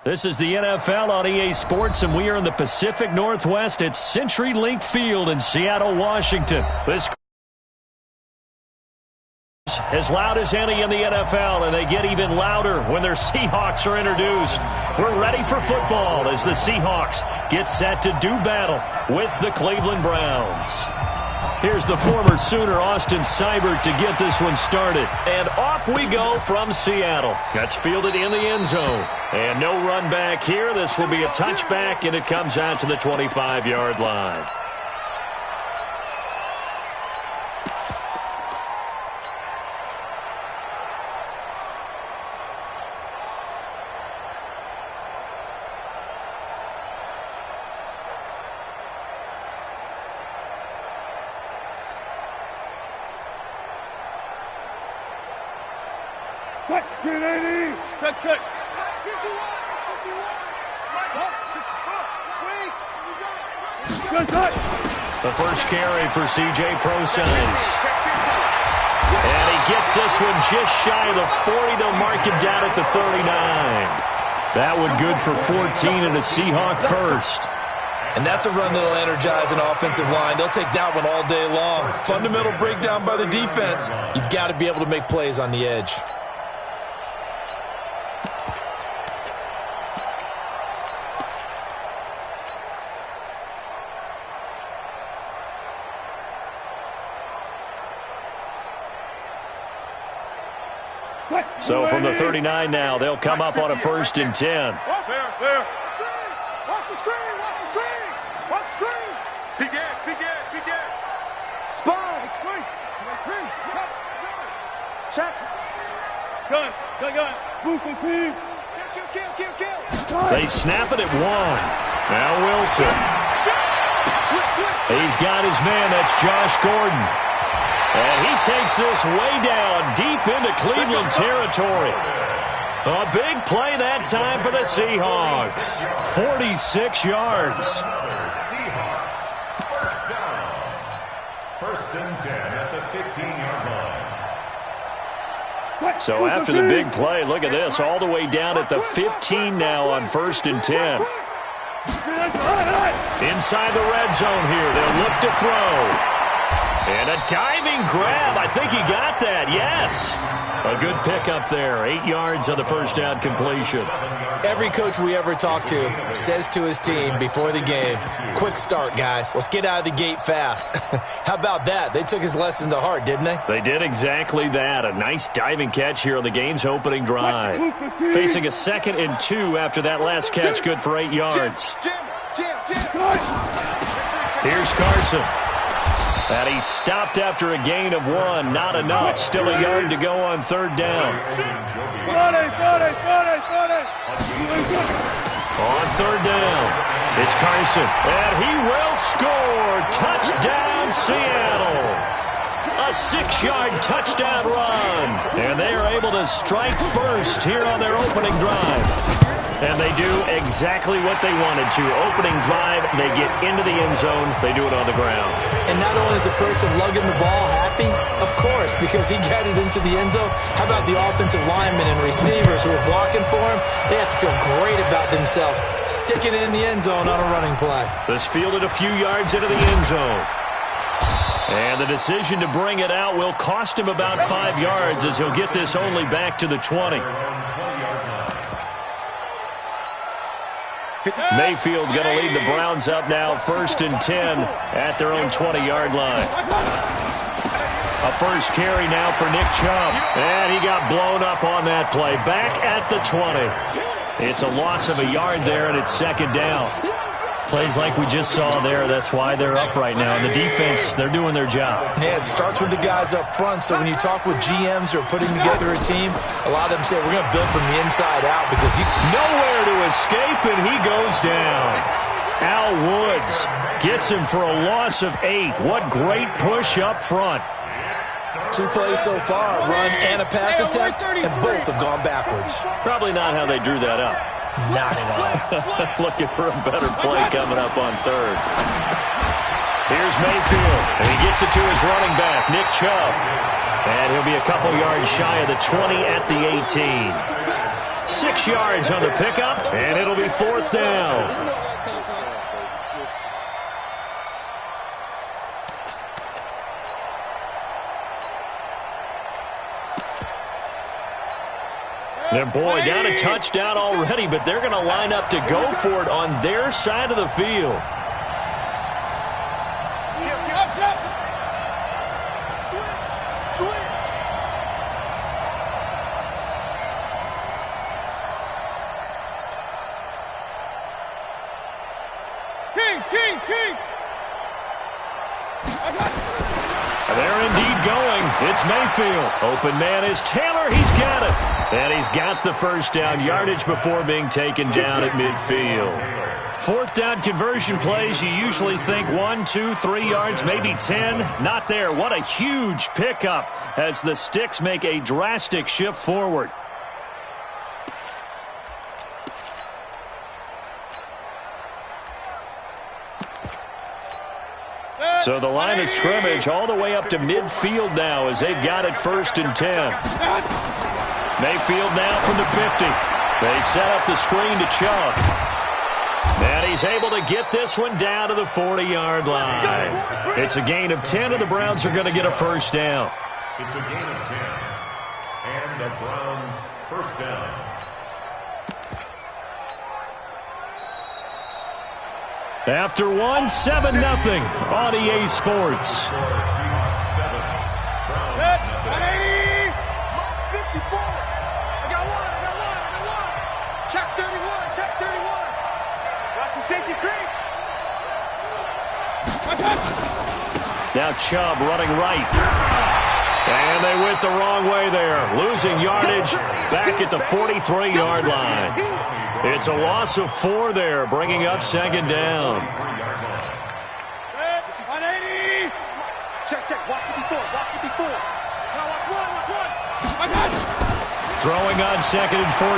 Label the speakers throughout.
Speaker 1: This is the NFL on EA Sports, and we are in the Pacific Northwest at CenturyLink Field in Seattle, Washington. This as loud as any in the NFL, and they get even louder when their Seahawks are introduced. We're ready for football as the Seahawks get set to do battle with the Cleveland Browns. Here's the former Sooner, Austin Seibert, to get this one started. And off we go from Seattle. That's fielded in the end zone. And no run back here. This will be a touchback, and it comes out to the 25-yard line. The first carry for C.J. Prosise. And he gets this one just shy of the 40. They'll mark him down at the 39. That one good for 14 and a Seahawk first.
Speaker 2: And that's a run that'll energize an offensive line. They'll take that one all day long. Fundamental breakdown by the defense. You've got to be able to make plays on the edge.
Speaker 1: So from the 39 now, they'll come up on a 1st and 10.
Speaker 3: Watch the screen. Peek in. Spy. Check. Gun. Move the team. Kill.
Speaker 1: They snap it at 1. Now Wilson. He's got his man. That's Josh Gordon. And he takes this way down deep into Cleveland territory. A big play that time for the Seahawks. 46 yards.
Speaker 4: Seahawks, first down. 1st and 10 at the 15-yard line.
Speaker 1: So after the big play, look at this. All the way down at the 15 now on 1st and 10. Inside the red zone here. They'll look to throw. And a diving grab. I think he got that. Yes. A good pickup there. 8 yards on the first down completion.
Speaker 2: Every coach we ever talk to says to his team before the game, quick start, guys. Let's get out of the gate fast. How about that? They took his lesson to heart, didn't they?
Speaker 1: They did exactly that. A nice diving catch here on the game's opening drive. Facing a 2nd and 2 after that last catch, good for 8 yards. Here's Carson. And he stopped after a gain of 1. Not enough. Still a yard to go on 3rd down. On 3rd down, it's Carson. And he will score. Touchdown, Seattle. A 6-yard touchdown run. And they are able to strike first here on their opening drive. And they do exactly what they wanted to. Opening drive, they get into the end zone. They do it on the ground.
Speaker 2: And not only is the person lugging the ball happy, of course, because he got it into the end zone. How about the offensive linemen and receivers who are blocking for him? They have to feel great about themselves, sticking it in the end zone on a running play.
Speaker 1: This fielded a few yards into the end zone. And the decision to bring it out will cost him about 5 yards as he'll get this only back to the 20. Mayfield going to lead the Browns up now, 1st and 10 at their own 20-yard line. A first carry now for Nick Chubb. And he got blown up on that play. Back at the 20. It's a loss of a yard there, and it's 2nd down. Plays like we just saw there, that's why they're up right now. And the defense, they're doing their job.
Speaker 2: Yeah, it starts with the guys up front. So when you talk with GMs who are putting together a team, a lot of them say, we're going to build from the inside out. Because
Speaker 1: nowhere to escape, and he goes down. Al Woods gets him for a loss of 8. What great push up front.
Speaker 2: 2 plays so far, run and a pass attempt, and both have gone backwards.
Speaker 1: Probably not how they drew that up.
Speaker 2: Not at all.
Speaker 1: Looking for a better play coming up on 3rd. Here's Mayfield, and he gets it to his running back, Nick Chubb. And he'll be a couple yards shy of the 20 at the 18. 6 yards on the pickup, and it'll be 4th down. And boy, down a touchdown already, but they're going to line up to go for it on their side of the field.
Speaker 3: King!
Speaker 1: They're indeed going. It's Mayfield. Open man is Taylor. He's got it. And he's got the first down yardage before being taken down at midfield. 4th down conversion plays, you usually think 1, 2, 3 yards, maybe 10. Not there. What a huge pickup as the Sticks make a drastic shift forward. So the line of scrimmage all the way up to midfield now as they've got it 1st and 10. Mayfield now from the 50. They set up the screen to Chubb. And he's able to get this one down to the 40-yard line. It's a gain of 10, and the Browns are going to get a first down.
Speaker 4: It's a gain of 10. And the Browns first down.
Speaker 1: After 7-0 on EA Sports.
Speaker 3: 54. I got one. Check 31. Watch the safety creep.
Speaker 1: Now Chubb running right. And they went the wrong way there. Losing yardage back at the 43-yard line. It's a loss of 4 there, bringing up 2nd down.
Speaker 3: 180. Check. Walk 54. Now watch one.
Speaker 1: Throwing on 2nd and 14.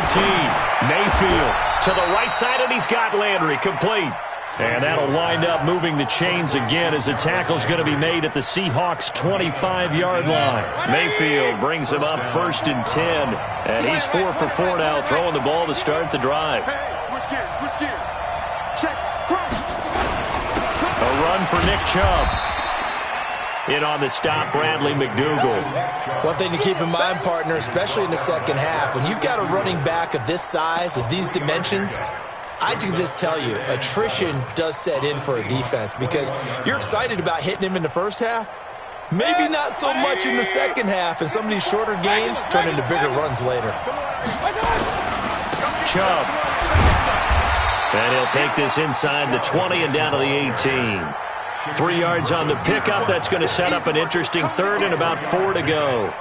Speaker 1: Mayfield to the right side, and he's got Landry complete. And that'll wind up moving the chains again as the tackle's going to be made at the Seahawks' 25-yard line. Mayfield brings him up 1st and 10. And he's 4 for 4 now, throwing the ball to start the drive.
Speaker 3: Switch gears. Check.
Speaker 1: A run for Nick Chubb. In on the stop, Bradley McDougald.
Speaker 2: One thing to keep in mind, partner, especially in the second half, when you've got a running back of this size, of these dimensions, I can just tell you, attrition does set in for a defense because you're excited about hitting him in the first half. Maybe not so much in the second half, and some of these shorter gains turn into bigger runs later.
Speaker 1: Chubb. And he'll take this inside the 20 and down to the 18. 3 yards on the pickup. That's going to set up an interesting 3rd and about 4 to go.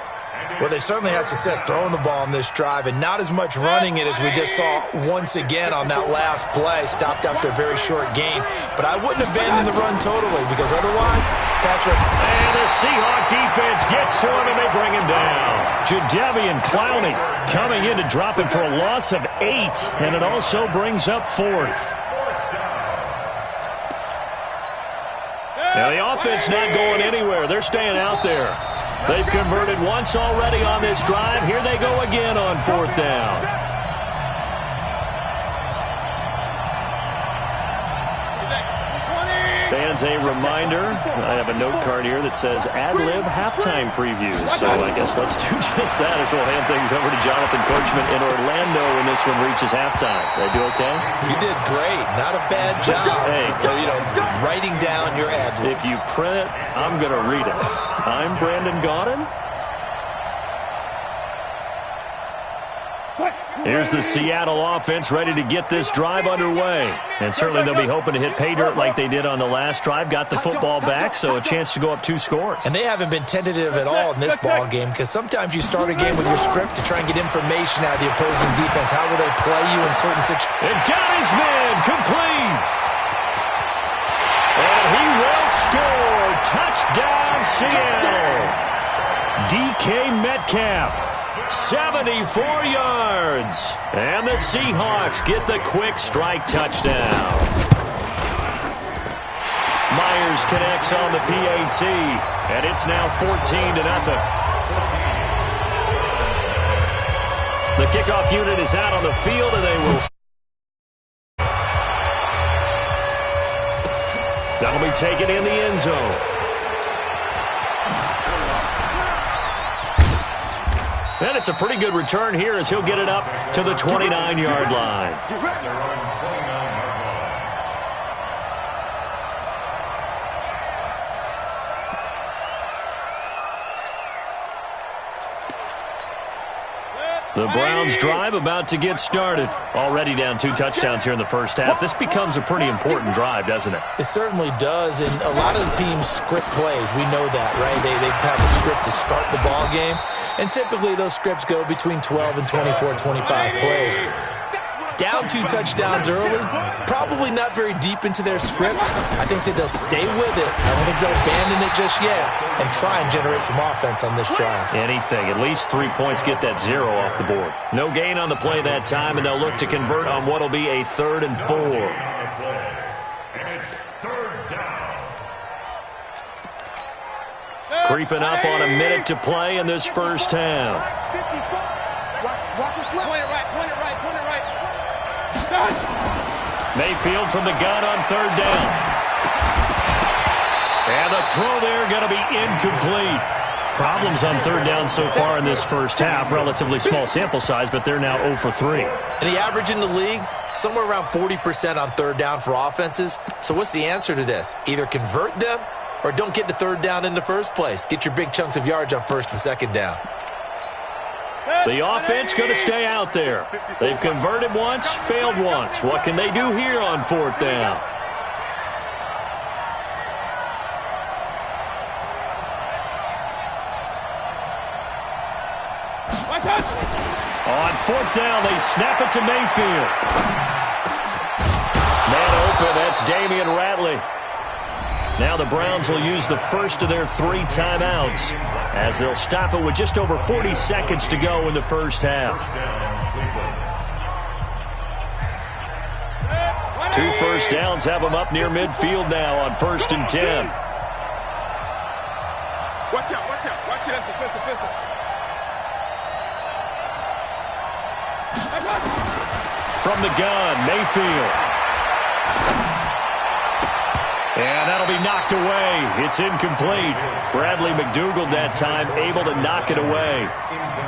Speaker 2: Well, they certainly had success throwing the ball on this drive and not as much running it as we just saw once again on that last play. Stopped after a very short gain. But I wouldn't abandon the run totally because otherwise, pass rush.
Speaker 1: And the Seahawk defense gets to him and they bring him down. Jadeveon Clowney coming in to drop him for a loss of 8. And it also brings up 4th. Now the offense not going anywhere. They're staying out there. They've converted once already on this drive. Here they go again on 4th down. Fans, a reminder, I have a note card here that says ad-lib halftime previews. So I guess let's do just that as we'll hand things over to Jonathan Coachman in Orlando when this one reaches halftime. Did I do okay?
Speaker 2: You did great. Not a bad job.
Speaker 1: Hey,
Speaker 2: writing down your ad-libs.
Speaker 1: If you print it, I'm going to read it. I'm Brandon Gaudin. Here's the Seattle offense ready to get this drive underway. And certainly they'll be hoping to hit pay dirt like they did on the last drive. Got the football back, so a chance to go up 2 scores.
Speaker 2: And they haven't been tentative at all in this ball game because sometimes you start a game with your script to try and get information out of the opposing defense. How will they play you in certain situations?
Speaker 1: And got his man complete. And he will score. Touchdown, Seattle. DK Metcalf. 74 yards. And the Seahawks get the quick strike touchdown. Myers connects on the PAT, and it's now 14-0. The kickoff unit is out on the field, and they will. That'll be taken in the end zone. And it's a pretty good return here as he'll get it up to the 29-yard line. The Browns drive about to get started. Already down 2 touchdowns here in the first half. This becomes a pretty important drive, doesn't it?
Speaker 2: It certainly does, and a lot of the teams script plays. We know that, right? They have a script to start the ball game, and typically those scripts go between 12 and 24, 25 plays. Down 2 touchdowns early, probably not very deep into their script. I think that they'll stay with it. I don't think they'll abandon it just yet and try and generate some offense on this drive.
Speaker 1: Anything. At least 3 points get that 0 off the board. No gain on the play that time, and they'll look to convert on what will be a 3rd and 4. Creeping up on a minute to play in this first half.
Speaker 3: Watch us left.
Speaker 5: Point it right.
Speaker 1: Mayfield from the gun on 3rd down. And the throw there going to be incomplete. Problems on 3rd down so far in this first half. Relatively small sample size, but they're now 0 for 3.
Speaker 2: And the average in the league, somewhere around 40% on 3rd down for offenses. So what's the answer to this? Either convert them or don't get to 3rd down in the first place. Get your big chunks of yards on 1st and 2nd down.
Speaker 1: The offense going to stay out there. They've converted once, failed once. What can they do here on 4th down? On 4th down, they snap it to Mayfield. Man open, that's Damian Ratley. Now the Browns will use the first of their 3 timeouts as they'll stop it with just over 40 seconds to go in the first half. 2 first downs have them up near midfield now on 1st and 10.
Speaker 3: Watch out.
Speaker 1: From the gun, Mayfield. And that'll be knocked away. It's incomplete. Bradley McDougald that time able to knock it away.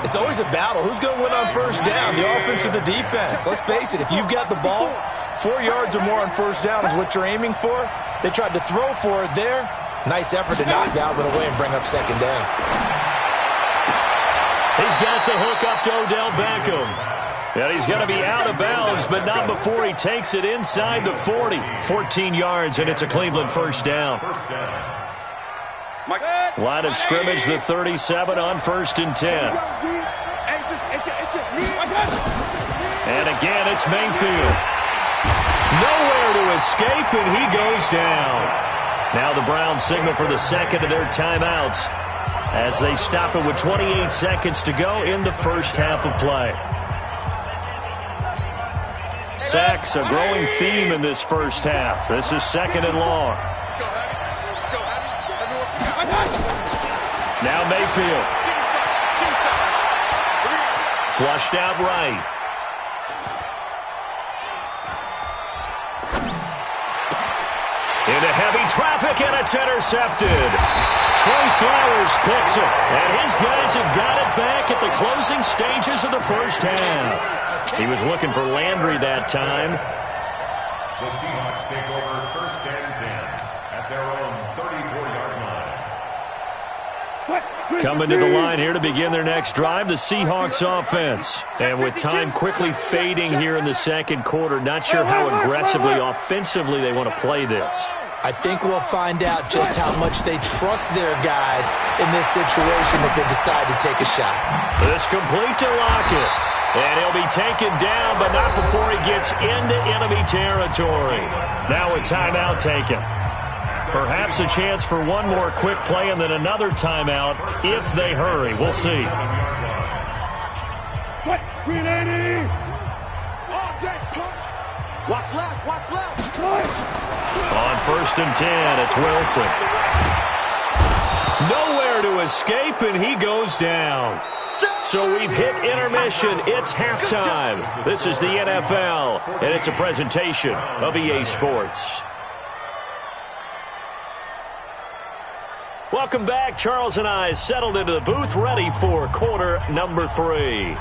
Speaker 2: It's always a battle. Who's going to win on 1st down, the offense or the defense? Let's face it, if you've got the ball, 4 yards or more on 1st down is what you're aiming for. They tried to throw for it there. Nice effort to knock Dalvin away and bring up 2nd down.
Speaker 1: He's got the hook up to Odell Beckham. And he's going to be out of bounds, but not before he takes it inside the 40. 14 yards, and it's a Cleveland 1st down. Line of scrimmage, the 37 on 1st and 10. And again, it's Mayfield. Nowhere to escape, and he goes down. Now the Browns signal for the 2nd of their timeouts as they stop it with 28 seconds to go in the first half of play. Sacks, a growing theme in this first half. This is 2nd and long. Now Mayfield. Flushed out right. Into heavy traffic, and it's intercepted. Trey Flowers picks it, and his guys have got it back at the closing stages of the first half. He was looking for Landry that time.
Speaker 4: The Seahawks take over 1st and 10 at their own 34-yard line.
Speaker 1: Coming to the line here to begin their next drive, the Seahawks offense. And with time quickly fading here in the 2nd quarter, not sure how aggressively, offensively they want to play this.
Speaker 2: I think we'll find out just how much they trust their guys in this situation if they decide to take a shot.
Speaker 1: This complete to Lockett. And he'll be taken down, but not before he gets into enemy territory. Now a timeout taken. Perhaps a chance for one more quick play and then another timeout if they hurry. We'll see.
Speaker 3: Green 80. Watch left.
Speaker 1: On 1st and 10, it's Wilson. Nowhere to escape, and he goes down. So we've hit intermission. It's halftime. This is the NFL, and it's a presentation of EA Sports. Welcome back. Charles and I settled into the booth, ready for quarter number 3.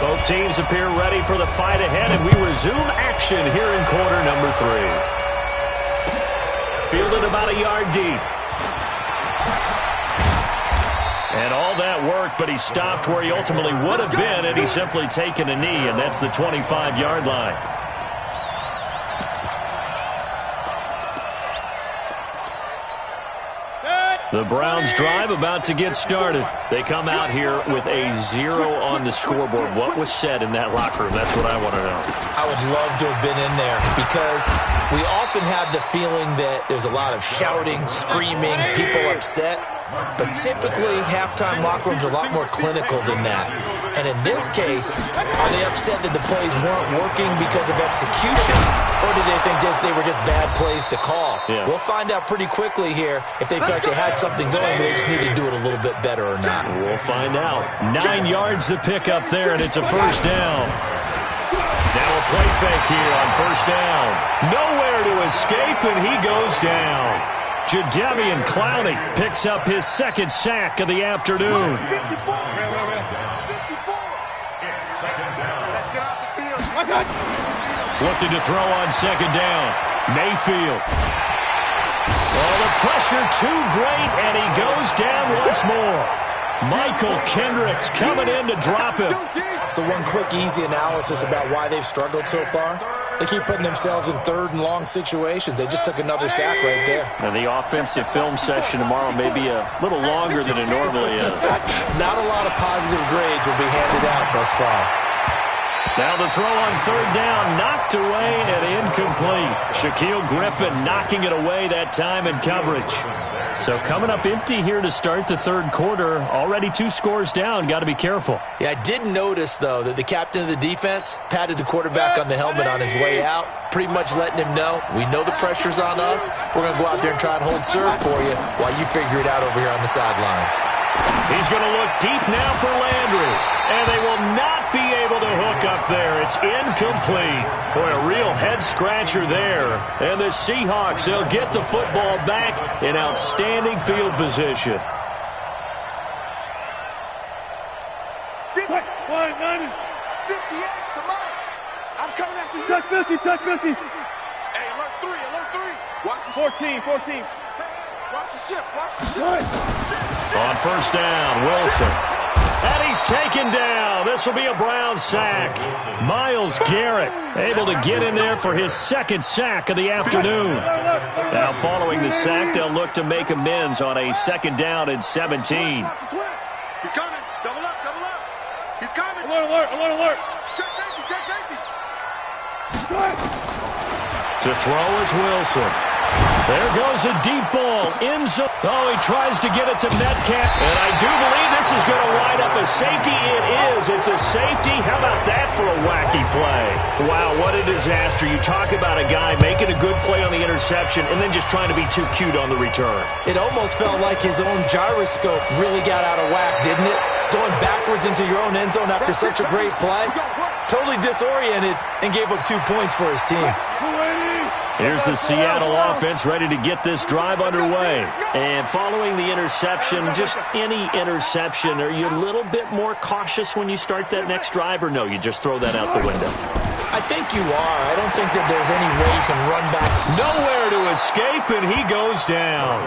Speaker 1: Both teams appear ready for the fight ahead, and we resume action here in quarter number 3. Fielded about a yard deep. And all that work, but he stopped where he ultimately would have been had he simply taken a knee, and that's the 25-yard line. The Browns drive about to get started. They come out here with a 0 on the scoreboard. What was said in that locker room? That's what I want to know.
Speaker 2: I would love to have been in there because we often have the feeling that there's a lot of shouting, screaming, people upset. But typically, halftime locker rooms are a lot more clinical than that. And in this case, are they upset that the plays weren't working because of execution? Or do they think they were just bad plays to call?
Speaker 1: Yeah.
Speaker 2: We'll find out pretty quickly here if they feel like they had something going, but they just need to do it a little bit better or not.
Speaker 1: We'll find out. 9 yards to pick up there, and it's a first down. Now a play fake here on first down. Nowhere to escape, and he goes down. Jadeveon Clowney picks up his second sack of the afternoon.
Speaker 3: 54. 54.
Speaker 4: It's second down.
Speaker 3: Let's get off the field.
Speaker 1: Looking to throw on second down. Mayfield. Oh, the pressure too great, and he goes down once more. Michael Kendricks coming in to drop him.
Speaker 2: So one quick, easy analysis about why they've struggled so far. They keep putting themselves in third and long situations. They just took another sack right there.
Speaker 1: And the offensive film session tomorrow may be a little longer than it normally is.
Speaker 2: Not a lot of positive grades will be handed out thus far.
Speaker 1: Now the throw on third down, knocked away and incomplete. Shaquille Griffin knocking it away that time in coverage. So coming up empty here to start the third quarter. Already 2 scores down. Got to be careful.
Speaker 2: Yeah, I did notice, though, that the captain of the defense patted the quarterback on the helmet on his way out, pretty much letting him know, we know the pressure's on us. We're going to go out there and try and hold serve for you while you figure it out over here on the sidelines.
Speaker 1: He's going to look deep now for Landry. And they will not be able to hook up there. It's incomplete. Boy, a real head-scratcher there. And the Seahawks, they'll get the football back in outstanding field position.
Speaker 3: 58, come on. I'm coming after you. Touch 50, touch 50. Hey, alert 3, alert 3. Watch the 14. Hey, watch the ship, watch the ship.
Speaker 1: On first down, Wilson. And he's taken down. This will be a Brown sack. Myles Garrett able to get in there for his second sack of the afternoon. Now following the sack, they'll look to make amends on a second down and 17.
Speaker 3: He's coming. Double up. He's coming.
Speaker 5: Alert.
Speaker 3: Check safety.
Speaker 1: To throw is Wilson. There goes a deep ball. End zone. Oh, he tries to get it to Metcalf. And I do believe this is going to wind up a safety. It is. It's a safety. How about that for a wacky play? Wow, what a disaster. You talk about a guy making a good play on the interception and then just trying to be too cute on the return.
Speaker 2: It almost felt like his own gyroscope really got out of whack, didn't it? Going backwards into your own end zone after such a great play. Totally disoriented and gave up 2 points for his team.
Speaker 1: Here's the Seattle offense ready to get this drive underway. And following the interception, just any interception, are you a little bit more cautious when you start that next drive, or no, you just throw that out the window?
Speaker 2: I think you are. I don't think that there's any way you can run back.
Speaker 1: Nowhere to escape, and he goes down.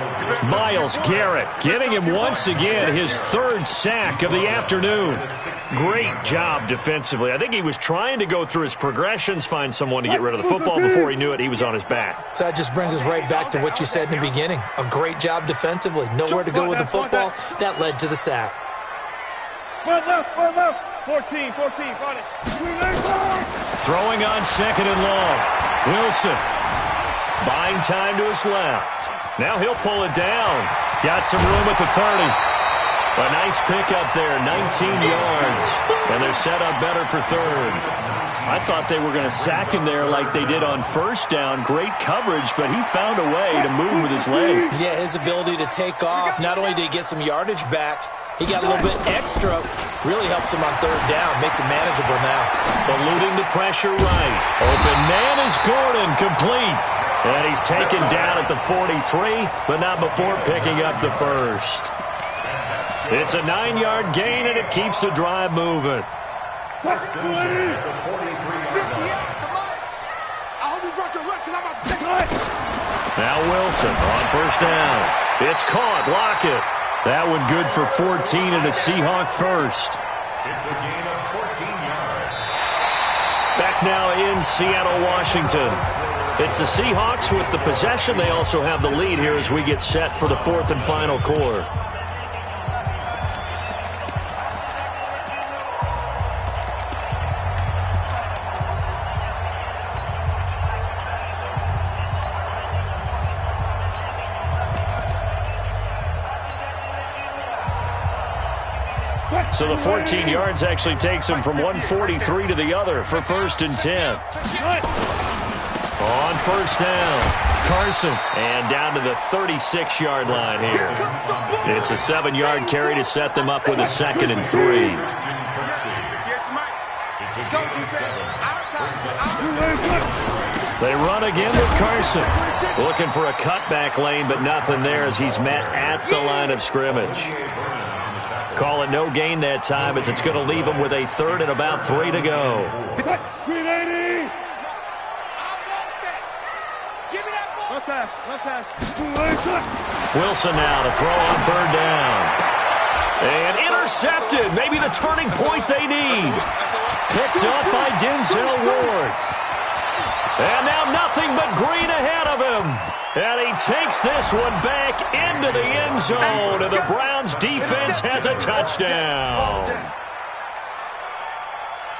Speaker 1: Myles Garrett getting him once again his third sack of the afternoon. Great job defensively. I think he was trying to go through his progressions, find someone to get rid of the football. Before he knew it, he was on his back.
Speaker 2: So that just brings us right back to what you said in the beginning. A great job defensively. Nowhere to go with the football. That led to the sack.
Speaker 5: Front left. 14, front it.
Speaker 1: Throwing on second and long. Wilson buying time to his left. Now he'll pull it down. Got some room at the 30. A nice pickup there, 19 yards. And And they're set up better for third. I thought they were going to sack him there like they did on first down. Great coverage, but he found a way to move with his legs.
Speaker 2: Yeah, his ability to take off, not only did he get some yardage back, he got a little bit extra. Really helps him on third down. Makes it manageable now.
Speaker 1: Eluding the pressure right. Open man is Gordon, complete. And he's taken down at the 43, but not before picking up the first. It's a 9-yard gain, and it keeps the drive moving.
Speaker 4: First and 10 at the
Speaker 3: 58, come on. I hope you brought your lunch because I'm about to take it.
Speaker 1: Now Wilson on first down. It's caught. Lockett. That one good for 14 and a Seahawk first.
Speaker 4: It's a gain of 14 yards.
Speaker 1: Back now in Seattle, Washington. It's the Seahawks with the possession. They also have the lead here as we get set for the fourth and final quarter. So the 14 yards actually takes him from 143 to the other for first and 10. On first down, Carson. And down to the 36-yard line here. It's a 7-yard carry to set them up with a second and 3. They run again with Carson. Looking for a cutback lane, but nothing there as he's met at the line of scrimmage. Call it no gain that time as it's going to leave him with a third and about 3 to go.
Speaker 5: 380.
Speaker 1: Wilson now to throw on third down. And intercepted. Maybe the turning point they need. Picked up by Denzel Ward. And now nothing but green ahead of him. And he takes this one back into the end zone. And the Browns defense has a touchdown.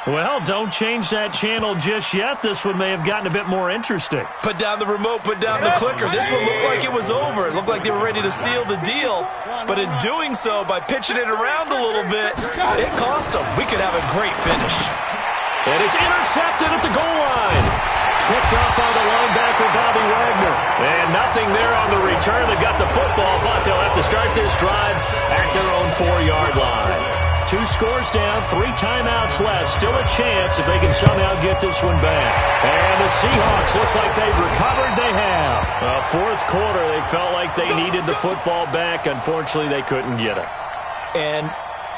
Speaker 1: Well, don't change that channel just yet. This one may have gotten a bit more interesting.
Speaker 2: Put down the remote, put down the clicker. This one looked like it was over. It looked like they were ready to seal the deal. But in doing so, by pitching it around a little bit, it cost them. We could have a great finish.
Speaker 1: And it's intercepted at the goal line. Picked off by the linebacker, Bobby Wagner. And nothing there on the return. They got the football, but they'll have to start this drive at their own 4-yard line. 2 scores down, 3 timeouts left. Still a chance if they can somehow get this one back. And the Seahawks, looks like they've recovered. They have. Fourth quarter, they felt like they needed the football back. Unfortunately, they couldn't get it.
Speaker 2: And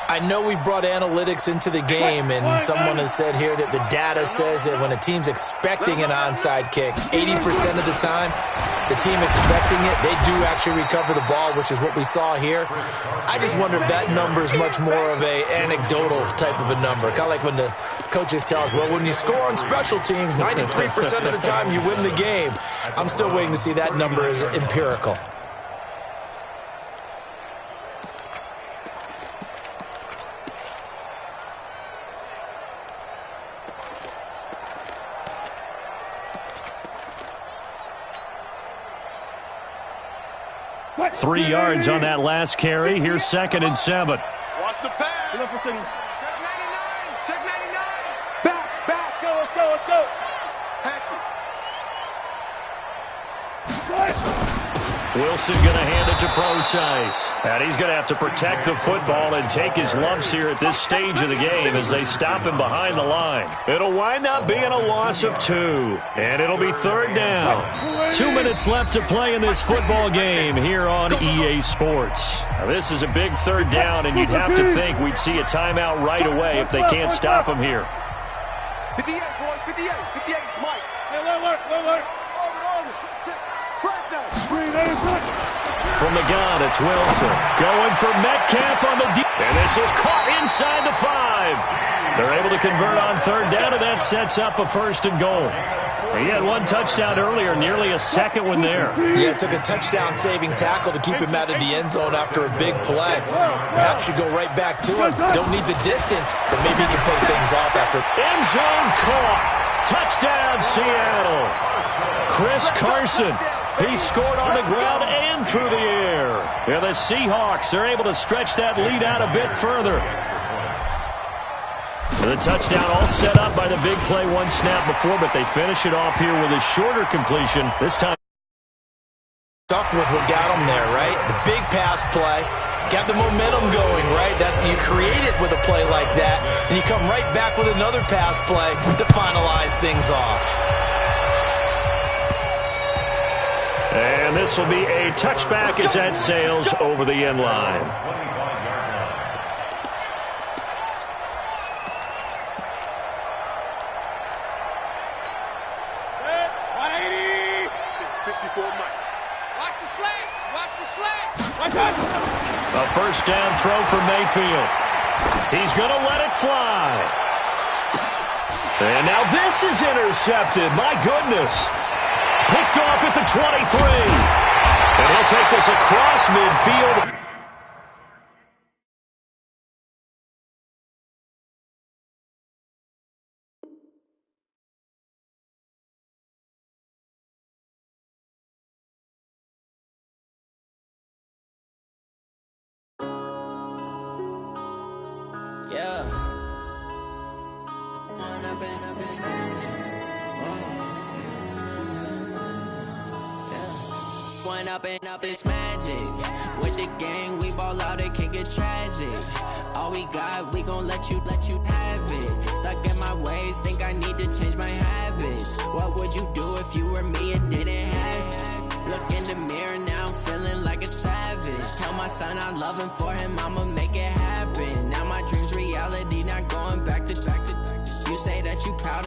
Speaker 2: I know we brought analytics into the game, and someone has said here that the data says that when a team's expecting an onside kick, 80% of the time, the team expecting it, they do actually recover the ball, which is what we saw here. I just wonder if that number is much more of an anecdotal type of a number. Kind of like when the coaches tell us, well, when you score on special teams, 93% of the time you win the game. I'm still waiting to see that number as empirical.
Speaker 1: Three yards on that last carry. Here's second and 7.
Speaker 3: Watch the pass. Check 99. Check 99. Back. Go, let's go, let's go. Patrick.
Speaker 1: Wilson going to hand it to Procise. And he's going to have to protect the football and take his lumps here at this stage of the game as they stop him behind the line. It'll wind up being a loss of 2. And it'll be third down. 2 minutes left to play in this football game here on EA Sports. Now, this is a big third down, and you'd have to think we'd see a timeout right away if they can't stop him here.
Speaker 3: 58, boys, 58, Mike.
Speaker 5: Alert.
Speaker 1: From the gun, it's Wilson. Going for Metcalf on the deep. And this is caught inside the 5. They're able to convert on third down, and that sets up a first and goal. He had 1 touchdown earlier, nearly a second one there.
Speaker 2: Yeah, it took a touchdown-saving tackle to keep him out of the end zone after a big play. Perhaps you go right back to him. Don't need the distance, but maybe he can pay things off after.
Speaker 1: End zone caught. Touchdown, Seattle. Chris Carson. He scored on the ground and through the air. And the Seahawks are able to stretch that lead out a bit further. The touchdown all set up by the big play one snap before, but they finish it off here with a shorter completion. This time
Speaker 2: stuck with what got them there, right? The big pass play. Got the momentum going, right? You create it with a play like that, and you come right back with another pass play to finalize things off.
Speaker 1: And this will be a touchback as that sails over the end line.
Speaker 3: 54 Mike.
Speaker 6: Watch the slants. Watch the slants.
Speaker 1: A first down throw for Mayfield. He's going to let it fly. And now this is intercepted. My goodness. Picked off at the 23. And he'll take this across midfield.
Speaker 7: Yeah. One up and up is magic. With the gang, we ball out, it can get tragic. All we got, we gon' let you have it. Stuck in my ways, think I need to change my habits. What would you do if you were me and didn't have it? Look in the mirror, now I'm feeling like a savage. Tell my son I love him, for him I'ma make it happen. Now my dream's reality, not going back to. You say that you proud